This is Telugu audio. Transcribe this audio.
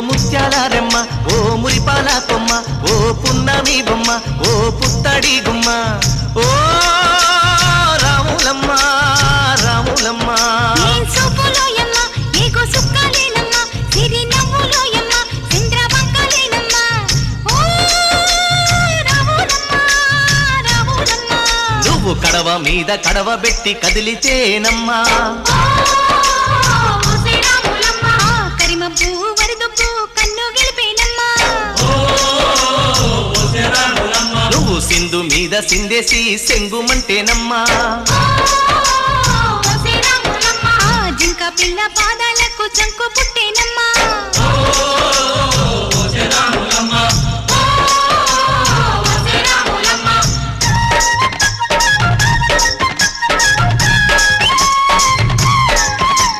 ముత్యాల రెమ్మ ఓ మురిపాల కొమ్మ ఓ పున్నమి బొమ్మ ఓ పుత్తడి గుమ్మ ఓ రాములమ్మ రాములమ్మ నువ్వు కడవ మీద కడవ పెట్టి కదిలితేనమ్మా నువ్వు సింధు మీద సిందేసి సెంగుమంటేనమ్మా జింక పిల్ల పాదాలకు చంకు పుట్టేనమ్మా